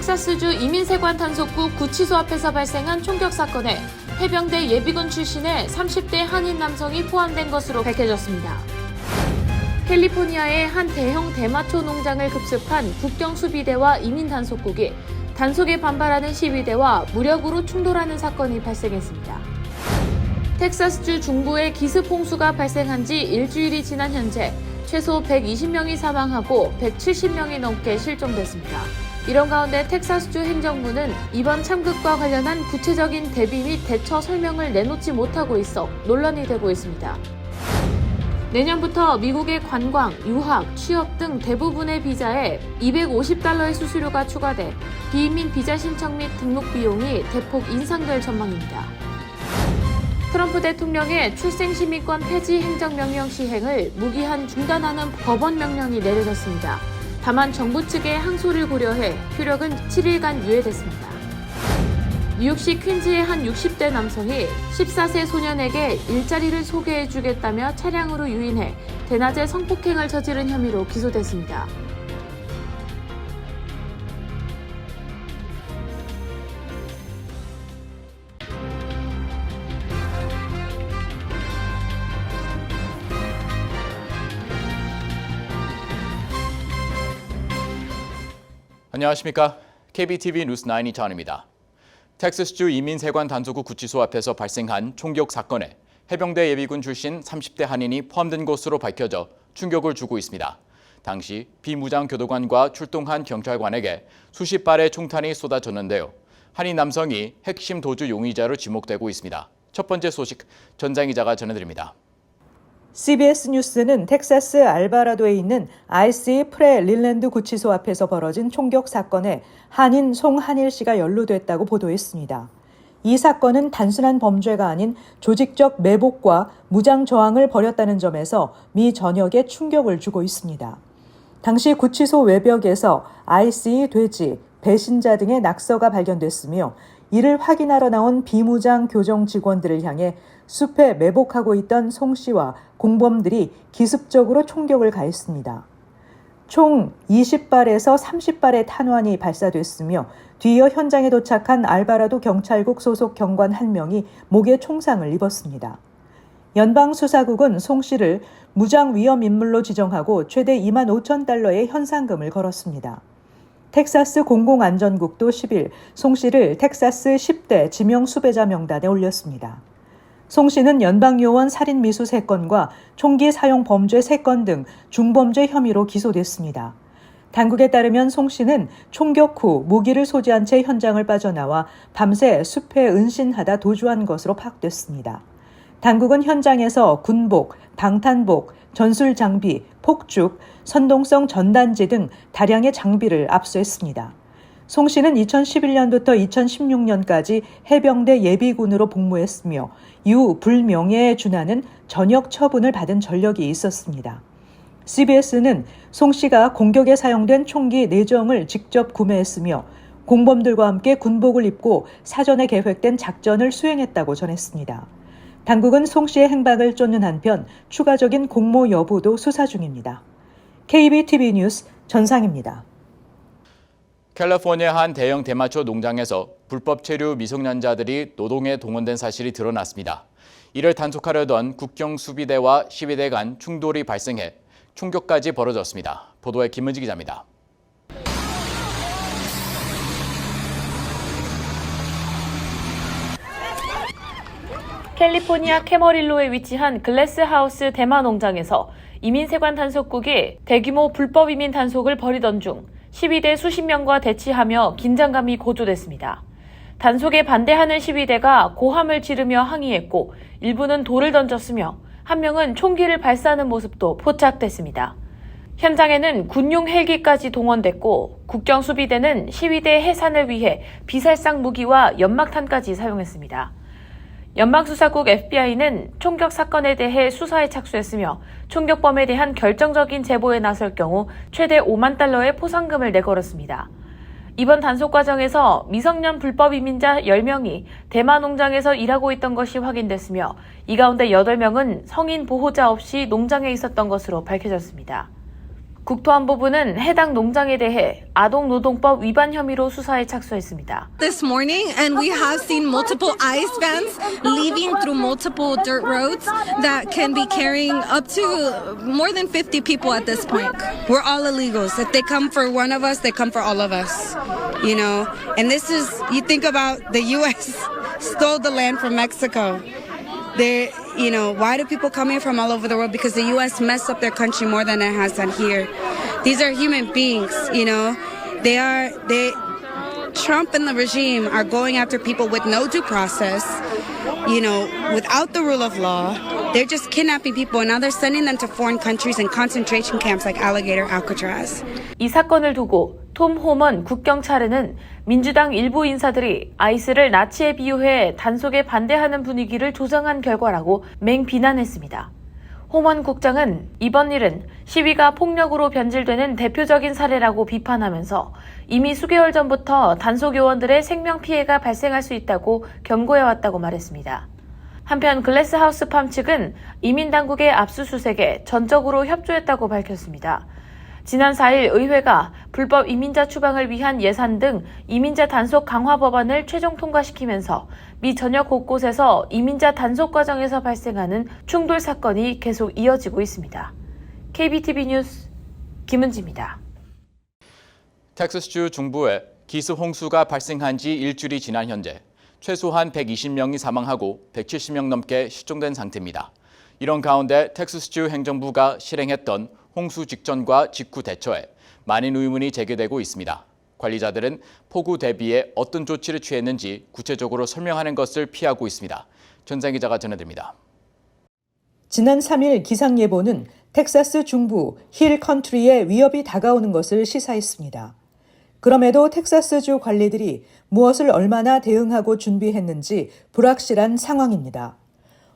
텍사스주 이민세관 단속구 구치소 앞에서 발생한 총격 사건에 해병대 예비군 출신의 30대 한인 남성이 포함된 것으로 밝혀졌습니다. 캘리포니아의 한 대형 대마초 농장을 급습한 국경수비대와 이민단속국이 단속에 반발하는 시위대와 무력으로 충돌하는 사건이 발생했습니다. 텍사스주 중부에 기습 홍수가 발생한 지 일주일이 지난 현재 최소 120명이 사망하고 170명이 넘게 실종됐습니다. 이런 가운데 텍사스주 행정부는 이번 참극과 관련한 구체적인 대비 및 대처 설명을 내놓지 못하고 있어 논란이 되고 있습니다. 내년부터 미국의 관광, 유학, 취업 등 대부분의 비자에 $250의 수수료가 추가돼 비移民비자 신청 및 등록 비용이 대폭 인상될 전망입니다. 트럼프 대통령의 출생시민권 폐지 행정명령 시행을 무기한 중단하는 법원 명령이 내려졌습니다. 다만 정부 측의 항소를 고려해 효력은 7일간 유예됐습니다. 뉴욕시 퀸즈의 한 60대 남성이 14세 소년에게 일자리를 소개해주겠다며 차량으로 유인해 대낮에 성폭행을 저지른 혐의로 기소됐습니다. 안녕하십니까. KBTV 뉴스 9 이찬원입니다. 텍사스주 이민세관 단속구 구치소 앞에서 발생한 총격 사건에 해병대 예비군 출신 30대 한인이 포함된 것으로 밝혀져 충격을 주고 있습니다. 당시 비무장 교도관과 출동한 경찰관에게 수십 발의 총탄이 쏟아졌는데요. 한인 남성이 핵심 도주 용의자로 지목되고 있습니다. 첫 번째 소식 전장 기자가 전해드립니다. CBS 뉴스는 텍사스 알바라도에 있는 IC 프레릴랜드 구치소 앞에서 벌어진 총격 사건에 한인 송한일 씨가 연루됐다고 보도했습니다. 이 사건은 단순한 범죄가 아닌 조직적 매복과 무장 저항을 벌였다는 점에서 미 전역에 충격을 주고 있습니다. 당시 구치소 외벽에서 IC 돼지, 배신자 등의 낙서가 발견됐으며 이를 확인하러 나온 비무장 교정 직원들을 향해 숲에 매복하고 있던 송 씨와 공범들이 기습적으로 총격을 가했습니다. 총 20발에서 30발의 탄환이 발사됐으며 뒤이어 현장에 도착한 알바라도 경찰국 소속 경관 1명이 목에 총상을 입었습니다. 연방수사국은 송 씨를 무장 위험 인물로 지정하고 최대 $25,000의 현상금을 걸었습니다. 텍사스 공공안전국도 10일 송 씨를 텍사스 10대 지명 수배자 명단에 올렸습니다. 송 씨는 연방요원 살인미수 3건과 총기 사용 범죄 3건 등 중범죄 혐의로 기소됐습니다. 당국에 따르면 송 씨는 총격 후 무기를 소지한 채 현장을 빠져나와 밤새 숲에 은신하다 도주한 것으로 파악됐습니다. 당국은 현장에서 군복, 방탄복, 전술 장비, 폭죽, 선동성 전단지 등 다량의 장비를 압수했습니다. 송 씨는 2011년부터 2016년까지 해병대 예비군으로 복무했으며 이후 불명예에 준하는 전역 처분을 받은 전력이 있었습니다. CBS는 송 씨가 공격에 사용된 총기 4정을 직접 구매했으며 공범들과 함께 군복을 입고 사전에 계획된 작전을 수행했다고 전했습니다. 당국은 송 씨의 행방을 쫓는 한편 추가적인 공모 여부도 수사 중입니다. KBTV 뉴스 전상입니다. 캘리포니아 한 대형 대마초 농장에서 불법 체류 미성년자들이 노동에 동원된 사실이 드러났습니다. 이를 단속하려던 국경수비대와 시위대 간 충돌이 발생해 총격까지 벌어졌습니다. 보도에 김은지 기자입니다. 캘리포니아 캐머릴로에 위치한 글래스하우스 대마 농장에서 이민세관 단속국이 대규모 불법 이민 단속을 벌이던 중 시위대 수십 명과 대치하며 긴장감이 고조됐습니다. 단속에 반대하는 시위대가 고함을 지르며 항의했고 일부는 돌을 던졌으며 한 명은 총기를 발사하는 모습도 포착됐습니다. 현장에는 군용 헬기까지 동원됐고 국경수비대는 시위대 해산을 위해 비살상 무기와 연막탄까지 사용했습니다. 연방수사국 FBI는 총격 사건에 대해 수사에 착수했으며 총격범에 대한 결정적인 제보에 나설 경우 최대 $50,000의 포상금을 내걸었습니다. 이번 단속 과정에서 미성년 불법 이민자 10명이 대마 농장에서 일하고 있던 것이 확인됐으며 이 가운데 8명은 성인 보호자 없이 농장에 있었던 것으로 밝혀졌습니다. 국토안보부는 해당 농장에 대해 아동노동법 위반 혐의로 수사에 착수했습니다. This morning, and we have seen multiple ICE vans leaving through multiple dirt roads that can be carrying up to more than 50 people at this point. We're all illegals. If they come for one of us, they come for all of us. You know, and this is, you think about the U.S. stole the land from Mexico. They, you know, why do people come here from all over the world? Because the U.S. messed up their country more than it has done here. These are human beings, you know. Trump and the regime are going after people with no due process, you know, without the rule of law. They're just kidnapping people, and now they're sending them to foreign countries and concentration camps like Alligator Alcatraz. 이 사건을 두고 톰 호먼 국경차르는 민주당 일부 인사들이 아이스를 나치에 비유해 단속에 반대하는 분위기를 조성한 결과라고 맹비난했습니다. 호먼 국장은 이번 일은 시위가 폭력으로 변질되는 대표적인 사례라고 비판하면서 이미 수개월 전부터 단속 요원들의 생명 피해가 발생할 수 있다고 경고해왔다고 말했습니다. 한편 글래스하우스팜 측은 이민당국의 압수수색에 전적으로 협조했다고 밝혔습니다. 지난 4일 의회가 불법 이민자 추방을 위한 예산 등 이민자 단속 강화 법안을 최종 통과시키면서 미 전역 곳곳에서 이민자 단속 과정에서 발생하는 충돌 사건이 계속 이어지고 있습니다. KBTV 뉴스 김은지입니다. 텍사스주 중부에 기습 홍수가 발생한 지 일주일이 지난 현재 최소한 120명이 사망하고 170명 넘게 실종된 상태입니다. 이런 가운데 텍사스주 행정부가 실행했던 홍수 직전과 직후 대처에 많은 의문이 제기되고 있습니다. 관리자들은 폭우 대비에 어떤 조치를 취했는지 구체적으로 설명하는 것을 피하고 있습니다. 전상 기자가 전해드립니다. 지난 3일 기상예보는 텍사스 중부 힐 컨트리에 위협이 다가오는 것을 시사했습니다. 그럼에도 텍사스주 관리들이 무엇을 얼마나 대응하고 준비했는지 불확실한 상황입니다.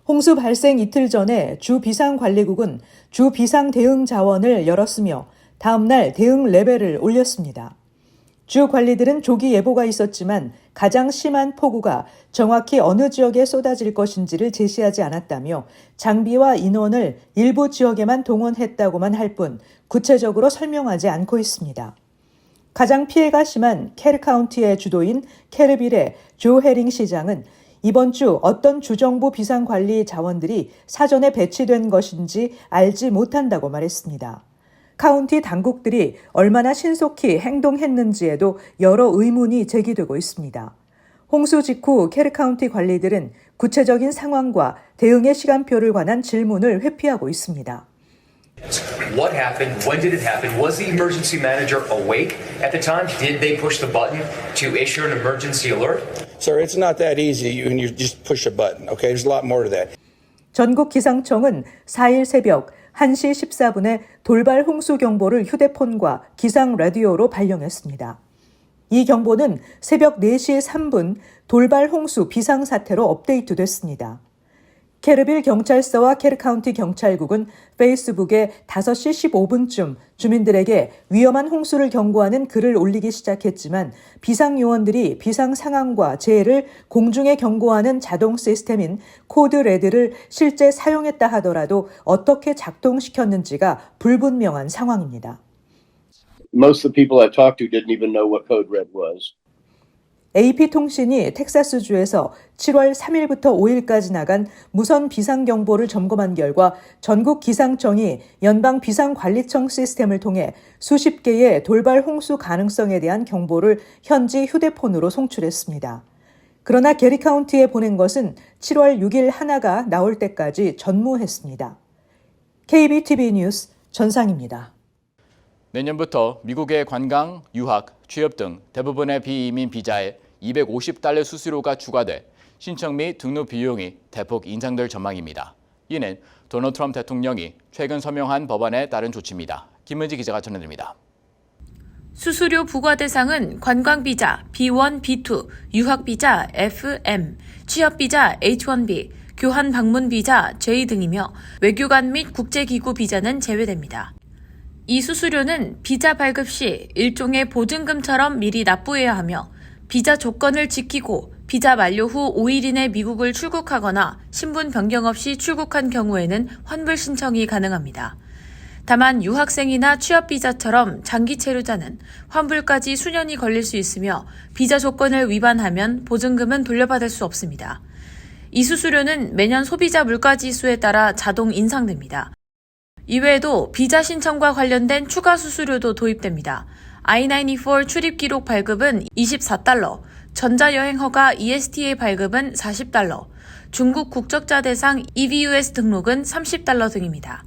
홍수 발생 이틀 전에 주 비상관리국은 주 비상 대응 자원을 열었으며 다음 날 대응 레벨을 올렸습니다. 주 관리들은 조기 예보가 있었지만 가장 심한 폭우가 정확히 어느 지역에 쏟아질 것인지를 제시하지 않았다며 장비와 인원을 일부 지역에만 동원했다고만 할 뿐 구체적으로 설명하지 않고 있습니다. 가장 피해가 심한 캐리 카운티의 주도인 캐르빌의 조 헤링 시장은 이번 주 어떤 주정부 비상관리 자원들이 사전에 배치된 것인지 알지 못한다고 말했습니다. 카운티 당국들이 얼마나 신속히 행동했는지에도 여러 의문이 제기되고 있습니다. 홍수 직후 캐리 카운티 관리들은 구체적인 상황과 대응의 시간표를 관한 질문을 회피하고 있습니다. What happened? When did it happen? Was the emergency manager awake at the time? Did they push the button to issue an emergency alert? Sir, it's not that easy when you just push a button, okay? There's a lot more to that. 전국 기상청은 4일 새벽 1시 14분에 돌발 홍수 경보를 휴대폰과 기상 라디오로 발령했습니다. 이 경보는 새벽 4시 3분 돌발 홍수 비상사태로 업데이트됐습니다. 캐르빌 경찰서와 캐리 카운티 경찰국은 페이스북에 5시 15분쯤 주민들에게 위험한 홍수를 경고하는 글을 올리기 시작했지만 비상요원들이 비상 상황과 재해를 공중에 경고하는 자동 시스템인 코드 레드를 실제 사용했다 하더라도 어떻게 작동시켰는지가 불분명한 상황입니다. Most of the people I talked to didn't even know what code red was. AP통신이 텍사스주에서 7월 3일부터 5일까지 나간 무선 비상경보를 점검한 결과 전국 기상청이 연방 비상관리청 시스템을 통해 수십 개의 돌발 홍수 가능성에 대한 경보를 현지 휴대폰으로 송출했습니다. 그러나 게리 카운티에 보낸 것은 7월 6일 하나가 나올 때까지 전무했습니다. KBTV 뉴스 전상입니다. 내년부터 미국의 관광, 유학, 취업 등 대부분의 비이민 비자에 $250 수수료가 추가돼 신청 및 등록 비용이 대폭 인상될 전망입니다. 이는 도널드 트럼프 대통령이 최근 서명한 법안에 따른 조치입니다. 김은지 기자가 전해드립니다. 수수료 부과 대상은 관광비자 B1, B2, 유학비자 FM, 취업비자 H1B, 교환 방문 비자 J 등이며 외교관 및 국제기구 비자는 제외됩니다. 이 수수료는 비자 발급 시 일종의 보증금처럼 미리 납부해야 하며 비자 조건을 지키고 비자 만료 후 5일 이내 미국을 출국하거나 신분 변경 없이 출국한 경우에는 환불 신청이 가능합니다. 다만 유학생이나 취업비자처럼 장기 체류자는 환불까지 수년이 걸릴 수 있으며 비자 조건을 위반하면 보증금은 돌려받을 수 없습니다. 이 수수료는 매년 소비자 물가지수에 따라 자동 인상됩니다. 이외에도 비자 신청과 관련된 추가 수수료도 도입됩니다. I-94 출입 기록 발급은 $24, 전자여행허가 ESTA 발급은 $40, 중국 국적자 대상 EVUS 등록은 $30 등입니다.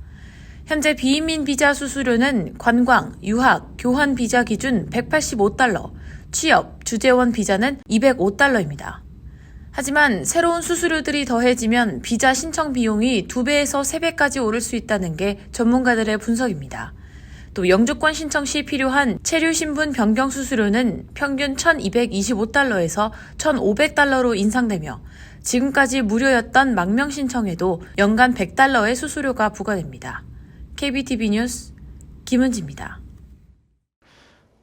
현재 비移民비자 수수료는 관광, 유학, 교환 비자 기준 $185, 취업, 주재원 비자는 $205입니다. 하지만 새로운 수수료들이 더해지면 비자 신청 비용이 2배에서 3배까지 오를 수 있다는 게 전문가들의 분석입니다. 또 영주권 신청 시 필요한 체류 신분 변경 수수료는 평균 $1,225에서 $1,500로 인상되며 지금까지 무료였던 망명 신청에도 연간 $100의 수수료가 부과됩니다. KBTV 뉴스 김은지입니다.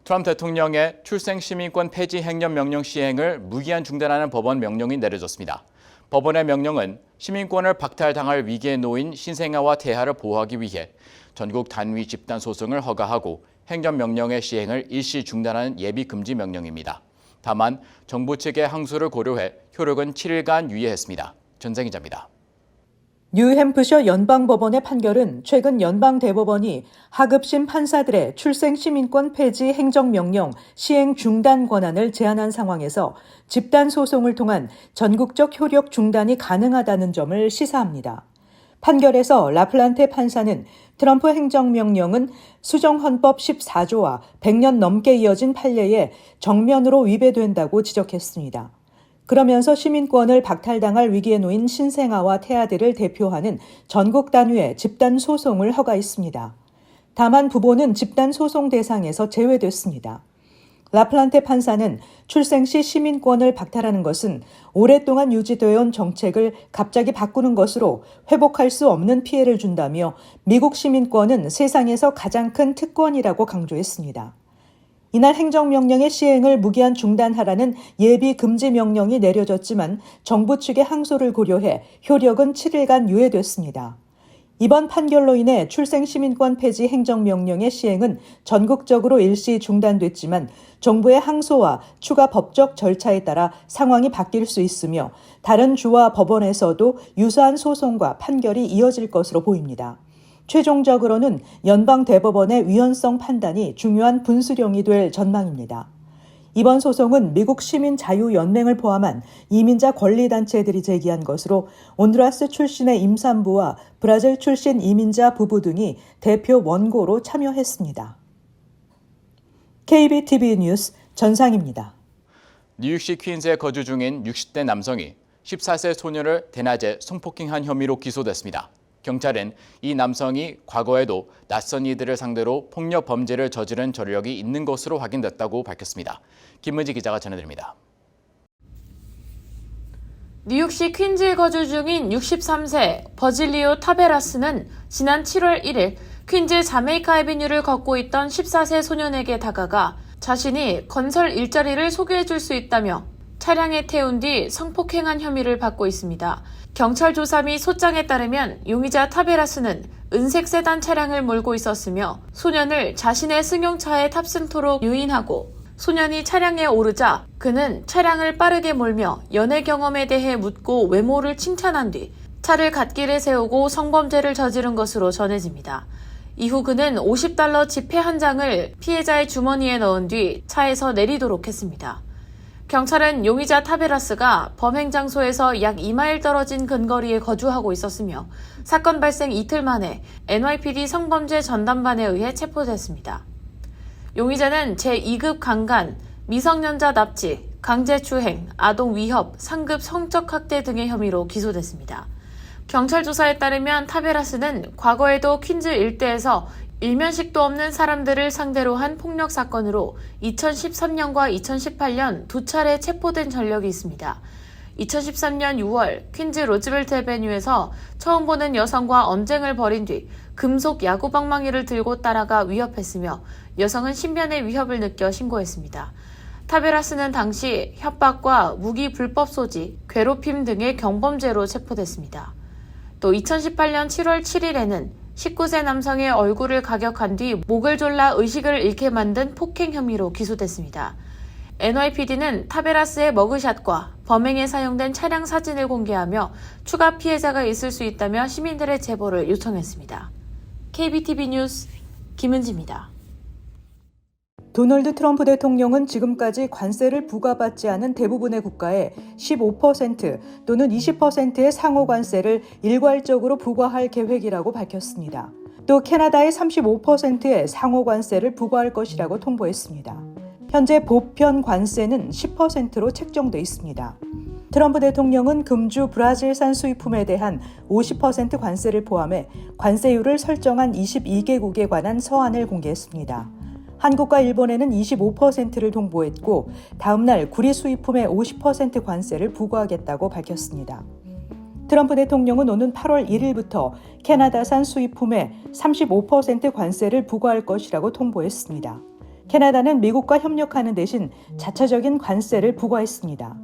트럼프 대통령의 출생시민권 폐지 행정명령 시행을 무기한 중단하는 법원 명령이 내려졌습니다. 법원의 명령은 시민권을 박탈당할 위기에 놓인 신생아와 태아를 보호하기 위해 전국 단위 집단 소송을 허가하고 행정명령의 시행을 일시 중단하는 예비금지 명령입니다. 다만 정부 측의 항소를 고려해 효력은 7일간 유예했습니다. 전생 기자입니다. 뉴햄프셔 연방법원의 판결은 최근 연방대법원이 하급심 판사들의 출생시민권 폐지 행정명령 시행 중단 권한을 제한한 상황에서 집단소송을 통한 전국적 효력 중단이 가능하다는 점을 시사합니다. 판결에서 라플란테 판사는 트럼프 행정명령은 수정헌법 14조와 100년 넘게 이어진 판례에 정면으로 위배된다고 지적했습니다. 그러면서 시민권을 박탈당할 위기에 놓인 신생아와 태아들을 대표하는 전국 단위의 집단 소송을 허가했습니다. 다만 부모는 집단 소송 대상에서 제외됐습니다. 라플란테 판사는 출생 시 시민권을 박탈하는 것은 오랫동안 유지되어 온 정책을 갑자기 바꾸는 것으로 회복할 수 없는 피해를 준다며 미국 시민권은 세상에서 가장 큰 특권이라고 강조했습니다. 이날 행정명령의 시행을 무기한 중단하라는 예비 금지 명령이 내려졌지만 정부 측의 항소를 고려해 효력은 7일간 유예됐습니다. 이번 판결로 인해 출생시민권 폐지 행정명령의 시행은 전국적으로 일시 중단됐지만 정부의 항소와 추가 법적 절차에 따라 상황이 바뀔 수 있으며 다른 주와 법원에서도 유사한 소송과 판결이 이어질 것으로 보입니다. 최종적으로는 연방대법원의 위헌성 판단이 중요한 분수령이 될 전망입니다. 이번 소송은 미국 시민자유연맹을 포함한 이민자 권리단체들이 제기한 것으로 온두라스 출신의 임산부와 브라질 출신 이민자 부부 등이 대표 원고로 참여했습니다. KBTV 뉴스 전상입니다. 뉴욕시 퀸즈에 거주 중인 60대 남성이 14세 소녀를 대낮에 성폭행한 혐의로 기소됐습니다. 경찰은 이 남성이 과거에도 낯선 이들을 상대로 폭력 범죄를 저지른 전력이 있는 것으로 확인됐다고 밝혔습니다. 김은지 기자가 전해드립니다. 뉴욕시 퀸즈에 거주 중인 63세 버질리오 타베라스는 지난 7월 1일 퀸즈 자메이카 애비뉴를 걷고 있던 14세 소년에게 다가가 자신이 건설 일자리를 소개해 줄 수 있다며 차량에 태운 뒤 성폭행한 혐의를 받고 있습니다. 경찰 조사 및 소장에 따르면 용의자 타베라스는 은색 세단 차량을 몰고 있었으며 소년을 자신의 승용차에 탑승토록 유인하고 소년이 차량에 오르자 그는 차량을 빠르게 몰며 연애 경험에 대해 묻고 외모를 칭찬한 뒤 차를 갓길에 세우고 성범죄를 저지른 것으로 전해집니다. 이후 그는 $50 지폐 한 장을 피해자의 주머니에 넣은 뒤 차에서 내리도록 했습니다. 경찰은 용의자 타베라스가 범행 장소에서 약 2마일 떨어진 근거리에 거주하고 있었으며 사건 발생 이틀 만에 NYPD 성범죄 전담반에 의해 체포됐습니다. 용의자는 제2급 강간, 미성년자 납치, 강제추행, 아동 위협, 상급 성적 학대 등의 혐의로 기소됐습니다. 경찰 조사에 따르면 타베라스는 과거에도 퀸즈 일대에서 일면식도 없는 사람들을 상대로 한 폭력 사건으로 2013년과 2018년 두 차례 체포된 전력이 있습니다. 2013년 6월 퀸즈 로즈벨트 애베뉴에서 처음 보는 여성과 언쟁을 벌인 뒤 금속 야구방망이를 들고 따라가 위협했으며 여성은 신변의 위협을 느껴 신고했습니다. 타베라스는 당시 협박과 무기 불법 소지, 괴롭힘 등의 경범죄로 체포됐습니다. 또 2018년 7월 7일에는 19세 남성의 얼굴을 가격한 뒤 목을 졸라 의식을 잃게 만든 폭행 혐의로 기소됐습니다. NYPD는 타베라스의 머그샷과 범행에 사용된 차량 사진을 공개하며 추가 피해자가 있을 수 있다며 시민들의 제보를 요청했습니다. KBTV 뉴스 김은지입니다. 도널드 트럼프 대통령은 지금까지 관세를 부과받지 않은 대부분의 국가에 15% 또는 20%의 상호 관세를 일괄적으로 부과할 계획이라고 밝혔습니다. 또 캐나다에 35%의 상호 관세를 부과할 것이라고 통보했습니다. 현재 보편 관세는 10%로 책정돼 있습니다. 트럼프 대통령은 금주 브라질산 수입품에 대한 50% 관세를 포함해 관세율을 설정한 22개국에 관한 서한을 공개했습니다. 한국과 일본에는 25%를 통보했고 다음 날 구리 수입품에 50% 관세를 부과하겠다고 밝혔습니다. 트럼프 대통령은 오는 8월 1일부터 캐나다산 수입품에 35% 관세를 부과할 것이라고 통보했습니다. 캐나다는 미국과 협력하는 대신 자체적인 관세를 부과했습니다.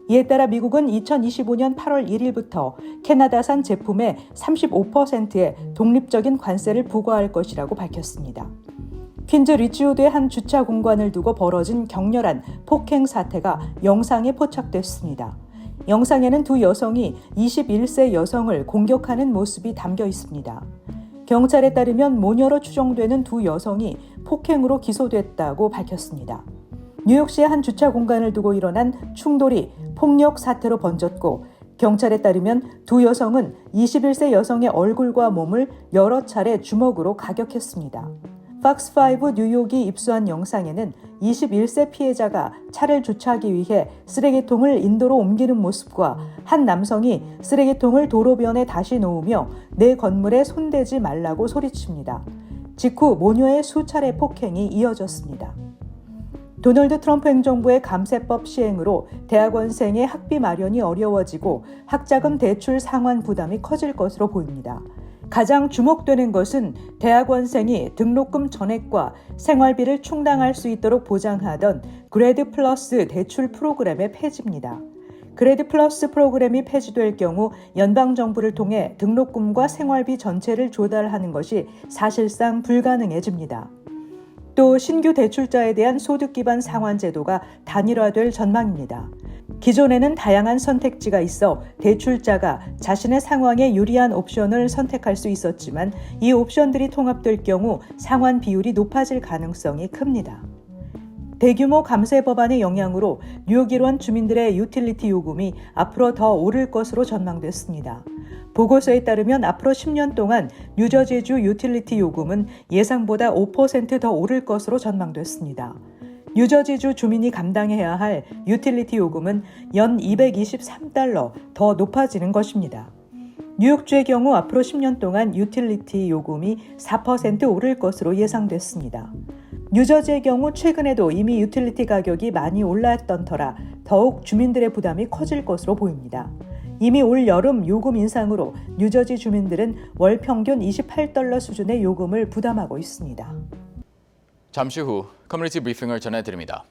이에 따라 미국은 2025년 8월 1일부터 캐나다산 제품에 35%의 독립적인 관세를 부과할 것이라고 밝혔습니다. 퀸즈 리치우드의 한 주차 공간을 두고 벌어진 격렬한 폭행 사태가 영상에 포착됐습니다. 영상에는 두 여성이 21세 여성을 공격하는 모습이 담겨 있습니다. 경찰에 따르면 모녀로 추정되는 두 여성이 폭행으로 기소됐다고 밝혔습니다. 뉴욕시의 한 주차 공간을 두고 일어난 충돌이 폭력 사태로 번졌고 경찰에 따르면 두 여성은 21세 여성의 얼굴과 몸을 여러 차례 주먹으로 가격했습니다. 팍스5 뉴욕이 입수한 영상에는 21세 피해자가 차를 주차하기 위해 쓰레기통을 인도로 옮기는 모습과 한 남성이 쓰레기통을 도로변에 다시 놓으며 내 건물에 손대지 말라고 소리칩니다. 직후 모녀의 수차례 폭행이 이어졌습니다. 도널드 트럼프 행정부의 감세법 시행으로 대학원생의 학비 마련이 어려워지고 학자금 대출 상환 부담이 커질 것으로 보입니다. 가장 주목되는 것은 대학원생이 등록금 전액과 생활비를 충당할 수 있도록 보장하던 그레드 플러스 대출 프로그램의 폐지입니다. 그레드 플러스 프로그램이 폐지될 경우 연방정부를 통해 등록금과 생활비 전체를 조달하는 것이 사실상 불가능해집니다. 또 신규 대출자에 대한 소득 기반 상환 제도가 단일화될 전망입니다. 기존에는 다양한 선택지가 있어 대출자가 자신의 상황에 유리한 옵션을 선택할 수 있었지만 이 옵션들이 통합될 경우 상환 비율이 높아질 가능성이 큽니다. 대규모 감세 법안의 영향으로 뉴욕 일원 주민들의 유틸리티 요금이 앞으로 더 오를 것으로 전망됐습니다. 보고서에 따르면 앞으로 10년 동안 뉴저지주 유틸리티 요금은 예상보다 5% 더 오를 것으로 전망됐습니다. 뉴저지주 주민이 감당해야 할 유틸리티 요금은 연 $223 더 높아지는 것입니다. 뉴욕주의 경우 앞으로 10년 동안 유틸리티 요금이 4% 오를 것으로 예상됐습니다. 뉴저지의 경우 최근에도 이미 유틸리티 가격이 많이 올랐던 터라 더욱 주민들의 부담이 커질 것으로 보입니다. 이미 올 여름 요금 인상으로 뉴저지 주민들은 월 평균 $28 수준의 요금을 부담하고 있습니다. 잠시 후 커뮤니티 브리핑을 전해드립니다.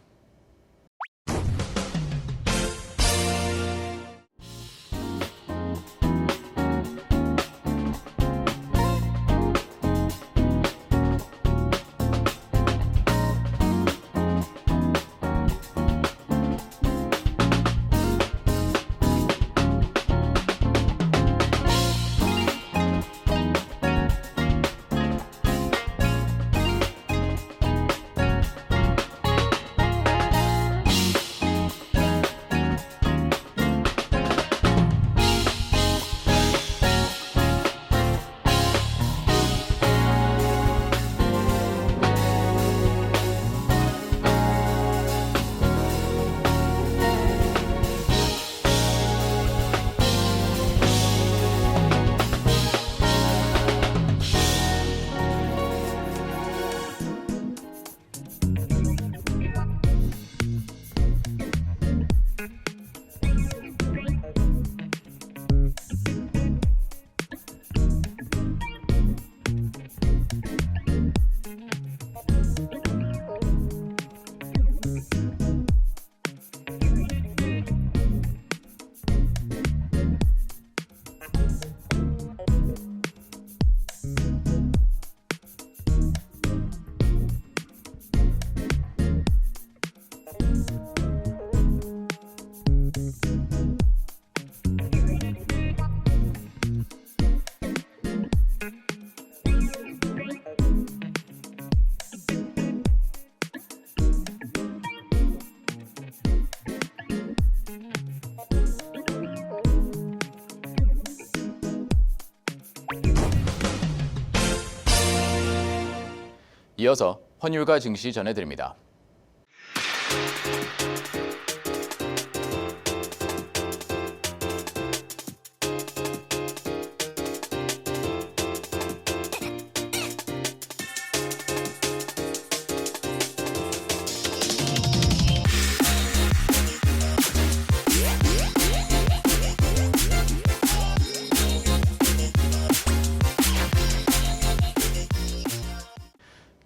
이어서 환율과 증시 전해드립니다.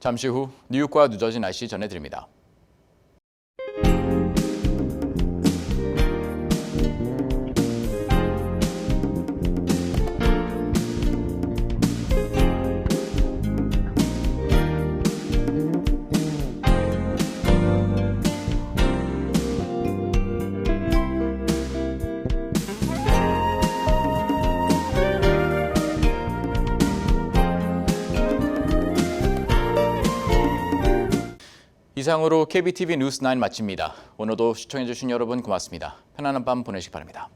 잠시 후 뉴욕과 뉴저지 날씨 전해드립니다. 이상으로 KBTV 뉴스 9 마칩니다. 오늘도 시청해주신 여러분 고맙습니다. 편안한 밤 보내시기 바랍니다.